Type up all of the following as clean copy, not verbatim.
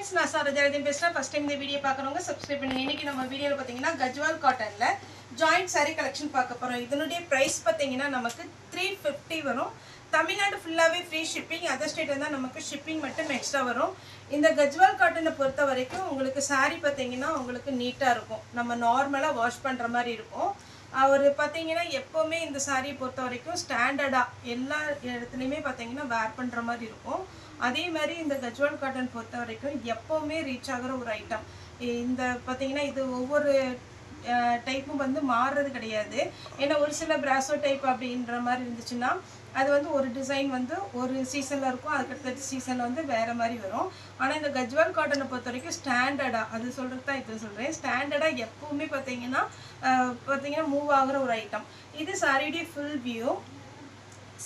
friends, நான் சாரஜாரதின் பேசுறேன். First time இந்த வீடியோ பார்க்கறவங்க சப்ஸ்கிரைப் பண்ணுங்க. இன்னைக்கு நம்ம வீடியோல பாத்தீங்கன்னா கஜ்வால் காட்டன்ல ஜாயிண்ட் saree கலெக்ஷன் பார்க்க போறோம். இதனுடைய பிரைஸ் பாத்தீங்கன்னா நமக்கு 350 வரும். தமிழ்நாடு ஃபுல்லாவே ஃப்ரீ ஷிப்பிங். அதர் ஸ்டேட் வந்தா நமக்கு ஷிப்பிங் மட்டும் எக்ஸ்ட்ரா வரும். இந்த கஜ்வால் காட்டனை பொறுத்த வரைக்கும் உங்களுக்கு saree பாத்தீங்கன்னா உங்களுக்கு நீட்டா இருக்கும். நம்ம நார்மலா வாஷ் பண்ற மாதிரி இருக்கும். அவர் பாத்தீங்கன்னா எப்பவுமே இந்த saree பொறுத்த வரைக்கும் ஸ்டாண்டர்டா எல்லா இடத்துலயுமே பாத்தீங்கன்னா வேர் பண்ற மாதிரி இருக்கும். அதே மாதிரி இந்த கஜ்வால் காட்டன் பொறுத்த வரைக்கும் எப்பவுமே ரீச் ஆகுற ஒரு ஐட்டம். இந்த பாத்தீங்கன்னா இது ஒவ்வொரு டைப்பும் வந்து மாறுறது கிடையாது. ஏன்னா ஒரு சில பிராசோ டைப் அப்படின்ற மாதிரி இருந்துச்சுன்னா அது வந்து ஒரு டிசைன் வந்து ஒரு சீசன்ல இருக்கும், அதுக்கடுத்த சீசன்ல வந்து வேற மாதிரி வரும். ஆனா இந்த கஜ்வால் காட்டனை பொறுத்த வரைக்கும் ஸ்டாண்டர்டா, அது சொல்றது தான் இது சொல்றேன், ஸ்டாண்டர்டா எப்பவுமே பாத்தீங்கன்னா மூவ் ஆகுற ஒரு ஐட்டம். இது சாரியுடைய ஃபுல் வியூ.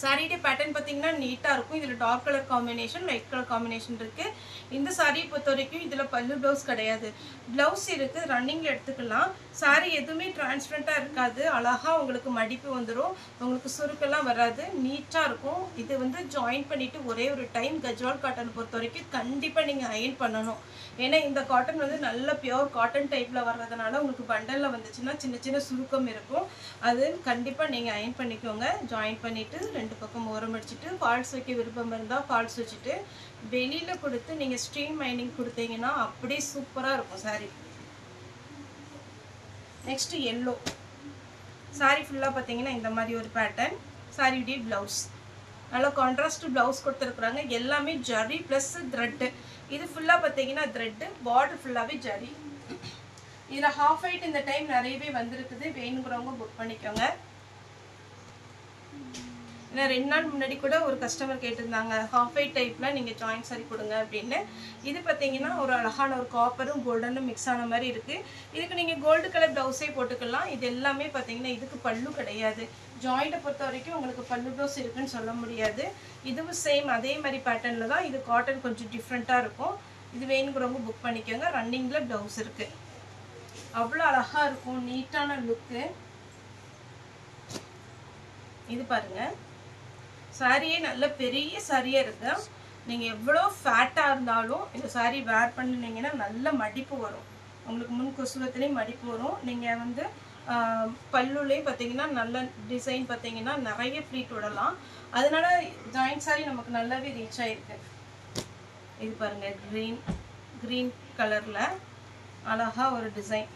சாரியுடைய பேட்டர்ன் பார்த்தீங்கன்னா நீட்டாக இருக்கும். இதில் dark colour combination, light colour combination இருக்குது. இந்த சாரியை பொறுத்த வரைக்கும் இதில் பல்லு ப்ளவுஸ் கிடையாது. ப்ளவுஸ் இருக்குது, ரன்னிங்கில் எடுத்துக்கலாம். சாரி எதுவுமே டிரான்ஸ்பரண்ட்டாக இருக்காது. அழகாக உங்களுக்கு மடிப்பு வந்துடும், உங்களுக்கு சுருக்கெல்லாம் வராது, நீட்டாக இருக்கும். இது வந்து ஜாயின் பண்ணிவிட்டு ஒரே ஒரு டைம் கஜ்வால் காட்டன் பொறுத்த வரைக்கும் கண்டிப்பாக நீங்கள் அயன் பண்ணணும். ஏன்னா இந்த காட்டன் வந்து நல்ல பியோர் காட்டன் டைப்பில் வர்றதுனால உங்களுக்கு பண்டலில் வந்துச்சுன்னா சின்ன சின்ன சுருக்கம் இருக்கும். அது கண்டிப்பாக நீங்கள் அயன் பண்ணிக்கோங்க. ஜாயின் பண்ணிவிட்டு ரெண்டு பக்கம் ஓரம் அடிச்சுட்டு ஃபால்ஸ் வைக்க விருப்பம் இருந்தால் ஃபால்ஸ் வச்சுட்டு வெளியில் கொடுத்து நீங்கள் ஸ்ட்ரீம் மைனிங் கொடுத்தீங்கன்னா அப்படியே சூப்பராக இருக்கும் சாரி. நெக்ஸ்ட் எல்லோ சாரி ஃபுல்லாக பார்த்தீங்கன்னா இந்த மாதிரி ஒரு பேட்டர்ன். சாரியுடைய ப்ளவுஸ் நல்லா கான்ட்ராஸ்ட் ப்ளவுஸ் கொடுத்துருக்குறாங்க. எல்லாமே ஜரி ப்ளஸ் த்ரெட்டு. இது ஃபுல்லாக பார்த்தீங்கன்னா த்ரெட்டு, பார்டர் ஃபுல்லாகவே ஜரி. இதில் ஹாஃப் ஒயிட் இந்த டைம் நிறையவே வந்திருக்குது. வேணுங்கிறவங்க புக் பண்ணிக்கோங்க. ஏன்னா 2 நாள் முன்னாடி கூட ஒரு கஸ்டமர் கேட்டிருந்தாங்க ஹாஃப் ஒயிட் டைப்பில் நீங்கள் ஜாயின் சாரி கொடுங்க அப்படின்னு. இது பார்த்தீங்கன்னா ஒரு அழகான ஒரு காப்பரும் கோல்டனும் மிக்ஸ் ஆன மாதிரி இருக்குது. இதுக்கு நீங்கள் கோல்டு கலர் ப்ளவுஸே போட்டுக்கலாம். இது எல்லாமே பார்த்தீங்கன்னா இதுக்கு பல்லு கிடையாது. ஜாயிண்ட்டை பொறுத்த வரைக்கும் உங்களுக்கு பல்லு ப்ளவுஸ் இருக்குன்னு சொல்ல முடியாது. இதுவும் சேம் அதே மாதிரி பேட்டர்னில் தான். இது காட்டன் கொஞ்சம் டிஃப்ரெண்ட்டாக இருக்கும். இது வேணுங்கிறவங்க புக் பண்ணிக்கோங்க. ரன்னிங்கில் ப்ளவுஸ் இருக்குது. அவ்வளோ அழகாக இருக்கும், நீட்டான லுக்கு. இது பாருங்கள், சாரியே நல்ல பெரிய சாரியாக இருக்கு. நீங்கள் எவ்வளோ ஃபேட்டாக இருந்தாலும் இந்த சாரி வேர் பண்ணினீங்கன்னா நல்ல மடிப்பு வரும். உங்களுக்கு முன் குசுவத்துலேயும் மடிப்பு வரும். நீங்கள் வந்து பல்லுலேயும் பார்த்தீங்கன்னா நல்ல டிசைன் பார்த்தீங்கன்னா நிறைய ஃப்ளீட் விடலாம். அதனால ஜாயிண்ட் சாரி நமக்கு நல்லாவே ரீச் ஆகிருக்கு. இது பாருங்கள், க்ரீன் கலரில் அழகாக ஒரு டிசைன்,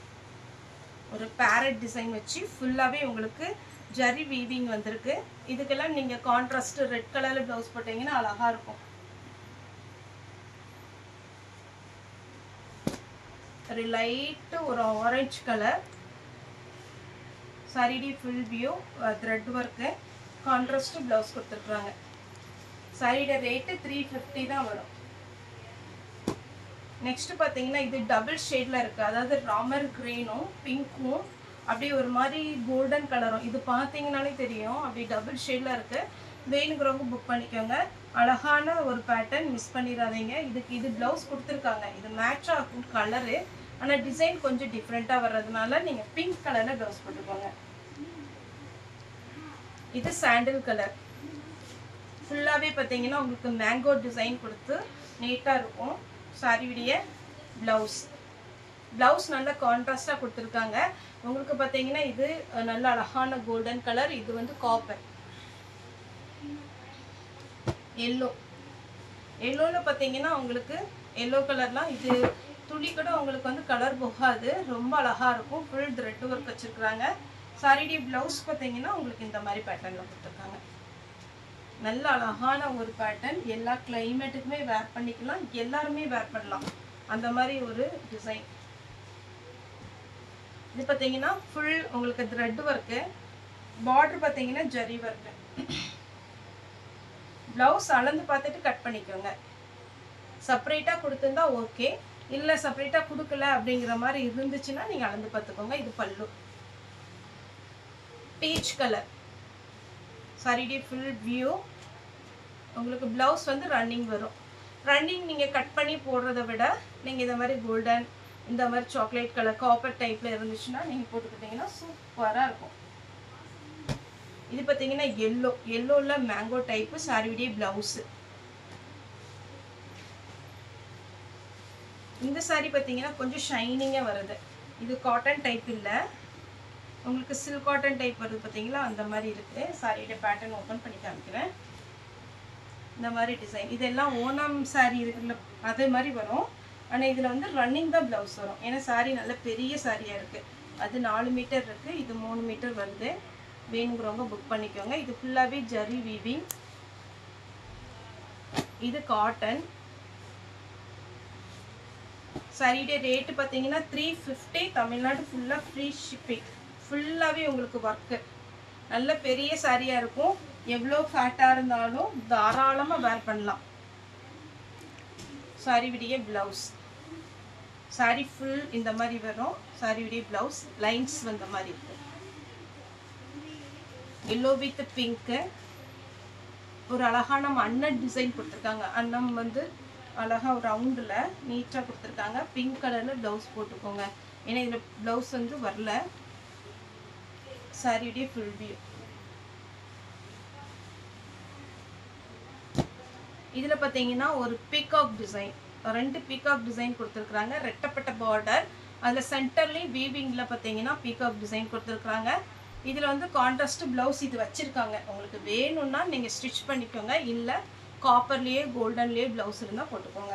ஒரு பேரட் டிசைன் வச்சு ஃபுல்லாகவே உங்களுக்கு ஜரி வீவிங் வந்திருக்கு. இதுக்கெல்லாம் நீங்கள் கான்ட்ராஸ்ட் ரெட் கலரில் ப்ளவுஸ் போட்டீங்கன்னா அழகாக இருக்கும். ஒரு லைட்டு ஒரு ஆரஞ்சு கலர். சாரிடி full view, thread work, contrast blouse கொடுத்துருக்குறாங்க. சாரியோட ரேட்டு 350 தான் வரும். நெக்ஸ்ட் பார்த்தீங்கன்னா இது டபுள் ஷேடில் இருக்குது. அதாவது ராமர் க்ரீனும் பிங்க்கும் அப்படியே ஒரு மாதிரி கோல்டன் கலரும். இது பார்த்தீங்கன்னாலே தெரியும் அப்படி டபுள் ஷேடில் இருக்குது. வேணுங்கிறவங்க புக் பண்ணிக்கோங்க. அழகான ஒரு பேட்டர்ன், மிஸ் பண்ணிடாதீங்க. இது ப்ளவுஸ் கொடுத்துருக்காங்க. இது மேட்ச் ஆகும் கலரு, ஆனால் டிசைன் கொஞ்சம் டிஃப்ரெண்ட்டாக வர்றதுனால நீங்கள் பிங்க் கலரில் ப்ளவுஸ் போட்டுக்கோங்க. இது சாண்டில் கலர். ஃபுல்லாகவே பார்த்தீங்கன்னா உங்களுக்கு மேங்கோ டிசைன் கொடுத்து நீட்டாக இருக்கும். சாரியுடைய ப்ளவுஸ் நல்ல கான்ட்ராஸ்டாக கொடுத்துருக்காங்க. உங்களுக்கு பார்த்தீங்கன்னா இது நல்ல அழகான கோல்டன் கலர். இது வந்து காப்பர். எல்லோவில் பார்த்தீங்கன்னா உங்களுக்கு எல்லோ கலர்லாம் இது துளி கூட உங்களுக்கு வந்து கலர் போகாது, ரொம்ப அழகாக இருக்கும். ஃபுல் த்ரெட் ஒர்க் வச்சுருக்குறாங்க. சாரியுடைய ப்ளவுஸ் பார்த்தீங்கன்னா உங்களுக்கு இந்த மாதிரி பேட்டர்னில் கொடுத்துருக்காங்க. நல்ல அழகான ஒரு பேட்டர்ன். எல்லா கிளைமேட்டுக்குமே வேர் பண்ணிக்கலாம், எல்லாருமே வேர் பண்ணலாம், அந்த மாதிரி ஒரு டிசைன். இது பார்த்தீங்கன்னா ஃபுல் உங்களுக்கு த்ரெட் ஒர்க்கு, பார்டர் பார்த்தீங்கன்னா ஜரி ஒர்க்கு. ப்ளவுஸ் அளந்து பார்த்துட்டு கட் பண்ணிக்கோங்க. செப்பரேட்டாக கொடுத்துருந்தா ஓகே, இல்லை செப்பரேட்டாக கொடுக்கல அப்படிங்கிற மாதிரி இருந்துச்சுன்னா நீங்கள் அளந்து பார்த்துக்கோங்க. இது பல்லு, பீச் கலர். சாரியுடைய ஃபுல் வியூ. உங்களுக்கு ப்ளவுஸ் வந்து ரன்னிங் வரும். ரன்னிங் நீங்கள் கட் பண்ணி போடுறத விட நீங்கள் இந்த மாதிரி கோல்டன், இந்த மாதிரி சாக்லேட் கலர், காப்பர் டைப்பில் இருந்துச்சுன்னா நீங்கள் போட்டுக்கிட்டிங்கன்னா சூப்பராக இருக்கும். இது பார்த்தீங்கன்னா எல்லோவில் மேங்கோ டைப்பு. சாரியுடைய ப்ளவுஸு இந்த saree பார்த்தீங்கன்னா கொஞ்சம் ஷைனிங்காக வருது. இது காட்டன் டைப் இல்லை, உங்களுக்கு சில்க் காட்டன் டைப் வருது பார்த்தீங்களா, அந்த மாதிரி இருக்குது. சாரியோட பேட்டர்ன் ஓப்பன் பண்ணி காமிக்கிறேன். இந்த மாதிரி டிசைன் இதெல்லாம் ஓணம் saree இருக்குல்ல அதே மாதிரி வரும். ஆனால் இதில் வந்து ரன்னிங் தான் ப்ளவுஸ் வரும். ஏன்னா saree நல்ல பெரிய சாரியாக இருக்குது. அது 4 மீட்டர் இருக்குது, இது 3 மீட்டர் வருது. வேணுங்கிறவங்க புக் பண்ணிக்கோங்க. இது ஃபுல்லாகவே ஜரி வீவிங். இது காட்டன். சாரியோட ரேட்டு பார்த்தீங்கன்னா 350. தமிழ்நாடு ஃபுல்லாக ஃப்ரீ ஷிப்பிங். ஃபுல்லாகவே உங்களுக்கு ஒர்க்கு. நல்ல பெரிய சாரியாக இருக்கும். எவ்வளோ ஃபேட்டாக இருந்தாலும் தாராளமாக வேர் பண்ணலாம். சாரி விடிய ப்ளவுஸ். சாரி ஃபுல் இந்த மாதிரி வரும். சாரி விடிய ப்ளவுஸ் லைன்ஸ் வந்த மாதிரி இருக்கும். Yellow with pink. ஒரு அழகான அண்ணன் டிசைன் கொடுத்துருக்காங்க. அண்ணம் வந்து அழகாக ஒரு ரவுண்டில் நீட்டாக கொடுத்துருக்காங்க. பிங்க் கலரில் ப்ளவுஸ் போட்டுக்கோங்க. ஏன்னா இதில் ப்ளவுஸ் வந்து வரல. சாரியுடைய ஃபுல் வியூ. இதில் பார்த்தீங்கன்னா ஒரு பீகாக் டிசைன், 2 பீகாக் டிசைன் கொடுத்துருக்குறாங்க. ரெட்டப்பட்ட பார்டர். அதில் சென்டர்லேயும் வீவிங்கில் பார்த்தீங்கன்னா பீகாக் டிசைன் கொடுத்துருக்குறாங்க. இதில் வந்து கான்ட்ராஸ்ட் ப்ளவுஸ் இது வச்சுருக்காங்க. உங்களுக்கு வேணும்னா நீங்கள் ஸ்டிச் பண்ணிக்கோங்க, இல்லை காப்பர்லேயே கோல்டன்லேயே ப்ளவுஸ் இருந்தால் போட்டுக்கோங்க.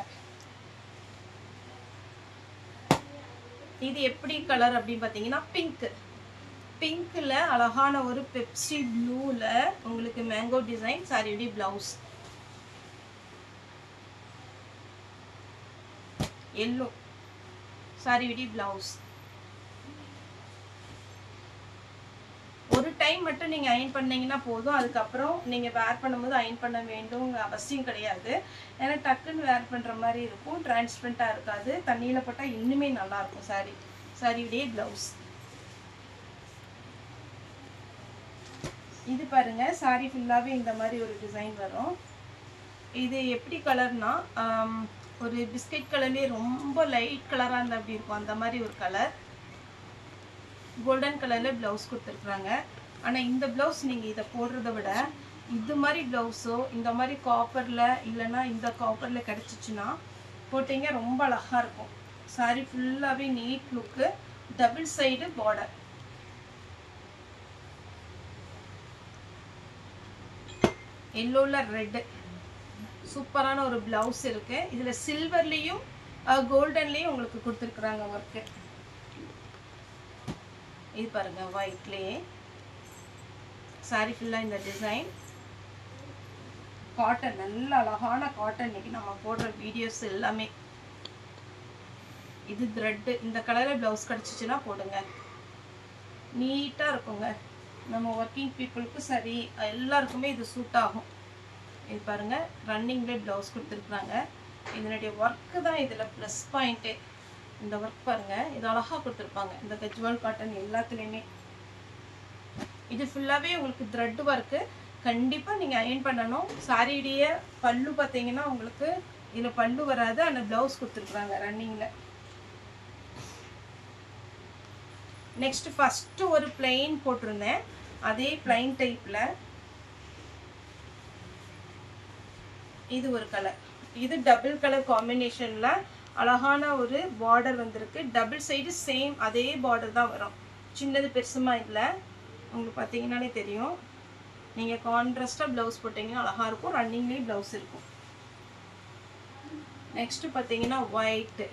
இது எப்படி கலர் அப்படின்னு பார்த்தீங்கன்னா பிங்க்கு. பிங்க்கில் அழகான ஒரு பெப்சி ப்ளூவில் உங்களுக்கு மேங்கோ டிசைன். சாரியுடைய ப்ளவுஸ் எல்லோ. சாரியுடைய ப்ளவுஸ். ஒரு டைம் மட்டும் நீங்கள் அயன் பண்ணிங்கன்னா போதும். அதுக்கப்புறம் நீங்கள் வேர் பண்ணும்போது அயன் பண்ண வேண்டும் அவசியம் கிடையாது. ஏன்னா டக்குன்னு வேர் பண்ணுற மாதிரி இருக்கும், டிரான்ஸ்பரண்ட்டாக இருக்காது. தண்ணியில் போட்டால் இன்னுமே நல்லாயிருக்கும் சாரி. சாரியுடைய ப்ளவுஸ். இது பாருங்க, சாரி ஃபுல்லாகவே இந்த மாதிரி ஒரு டிசைன் வரும். இது எப்படி கலர்னா ஒரு பிஸ்கட் கலர்லேயே ரொம்ப லைட் கலராக இருந்தால் அப்படி இருக்கும், அந்த மாதிரி ஒரு கலர். கோல்டன் கலரில் ப்ளவுஸ் கொடுத்துருக்குறாங்க. ஆனால் இந்த ப்ளவுஸ் நீங்கள் இதை போடுறத விட இது மாதிரி ப்ளவுஸோ இந்த மாதிரி காப்பரில் இல்லைன்னா இந்த காப்பரில் கிடச்சிச்சின்னா போட்டிங்க ரொம்ப அழகாக இருக்கும். சாரி ஃபுல்லாகவே neat look. Double side border. எல்லோவில் ரெட்டு. சூப்பரான ஒரு ப்ளவுஸ் இருக்குது. இதில் சில்வர்லேயும் கோல்டன்லேயும் உங்களுக்கு கொடுத்துருக்குறாங்க ஒர்க்கு. இது பாருங்க, ஒயிட்லேயே சாரி ஃபுல்லாக இந்த டிசைன். காட்டன், நல்ல அழகான காட்டன். இன்னைக்கு நம்ம போடுற வீடியோஸ் எல்லாமே. இது த்ரெட்டு. இந்த கலரில் ப்ளவுஸ் கிடச்சிச்சின்னா போடுங்க, நீட்டாக இருக்குங்க. நம்ம ஒர்க்கிங் பீப்புளுக்கு சரி எல்லாருக்குமே இது சூட் ஆகும். இது பாருங்கள், ரன்னிங்லேயே ப்ளவுஸ் கொடுத்துருக்குறாங்க. இதனுடைய ஒர்க்கு தான் இதில் ப்ளஸ் பாயிண்ட்டே. இந்த ஒர்க் பாருங்கள், இது அழகாக கொடுத்துருப்பாங்க. இந்த கஜ்வால் காட்டன் எல்லாத்துலேயுமே இது ஃபுல்லாகவே உங்களுக்கு த்ரெட் ஒர்க்கு. கண்டிப்பாக நீங்கள் அயன் பண்ணணும். சாரியுடைய பல்லு பார்த்தீங்கன்னா உங்களுக்கு இதில் பல்லு வராது, ஆனால் ப்ளவுஸ் கொடுத்துருக்குறாங்க ரன்னிங்கில். நெக்ஸ்ட் ஃபஸ்ட்டு ஒரு பிளைன் போட்டிருந்தேன், அதே பிளைன் டைப்பில் இது ஒரு கலர். இது டபுள் கலர் காம்பினேஷனில் அழகான ஒரு பார்டர் வந்திருக்கு. டபுள் சைடு சேம் அதே பார்டர் தான் வரும். சின்னது பெருசுமா இல்லை, உங்களுக்கு பார்த்தீங்கன்னாலே தெரியும். நீங்கள் கான்ட்ராஸ்டாக ப்ளவுஸ் போட்டிங்கன்னா அழகாக இருக்கும். ரன்னிங்லேயும் ப்ளவுஸ் இருக்கும். நெக்ஸ்ட்டு பார்த்தீங்கன்னா ஒயிட்டு.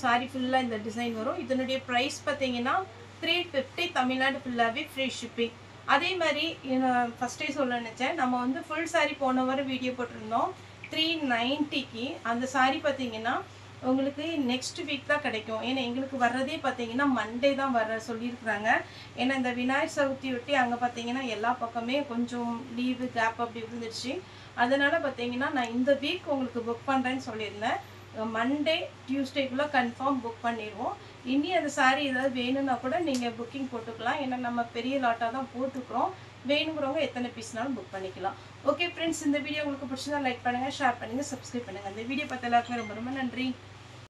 சாரி ஃபுல்லாக இந்த டிசைன் வரும். இதனுடைய ப்ரைஸ் பார்த்தீங்கன்னா 350. தமிழ்நாடு ஃபுல்லாகவே ஃப்ரீ ஷிப்பிங். அதே மாதிரி ஃபஸ்ட்டே சொல்ல நினச்சேன், நம்ம வந்து ஃபுல் சாரி போன வாரம் வீடியோ போட்டிருந்தோம் 390க்கு. அந்த சாரி பார்த்தீங்கன்னா உங்களுக்கு நெக்ஸ்ட் வீக் தான் கிடைக்கும். ஏன்னா எங்களுக்கு வர்றதே பார்த்தீங்கன்னா மண்டே தான் வர சொல்லியிருக்கிறாங்க. ஏன்னா இந்த விநாயகர் சதுர்த்தி ஒட்டி அங்கே பார்த்தீங்கன்னா எல்லா பக்கமே கொஞ்சம் லீவு கேப் அப்படி இருந்துச்சு. அதனால் பார்த்தீங்கன்னா நான் இந்த வீக் உங்களுக்கு புக் பண்ணுறேன்னு சொல்லியிருந்தேன். மண்டே டியூஸ்டேக்குள்ளே கன்ஃபார்ம் புக் பண்ணிடுவோம். இனி அந்த சாரீ ஏதாவது வேணும்னா கூட நீங்கள் புக்கிங் போட்டுக்கலாம். ஏன்னா நம்ம பெரிய லாட்டாக தான் போட்டுக்கிறோம். வேணுங்கிறவங்க எத்தனை பீஸ்னாலும் புக் பண்ணிக்கலாம். ஓகே ஃப்ரெண்ட்ஸ், இந்த வீடியோ உங்களுக்கு பிடிச்சதா லைக் பண்ணுங்கள், ஷேர் பண்ணுங்கள், சப்ஸ்கிரைப் பண்ணுங்கள். இந்த வீடியோ பார்த்த எல்லாருக்குமே ரொம்ப ரொம்ப நன்றி.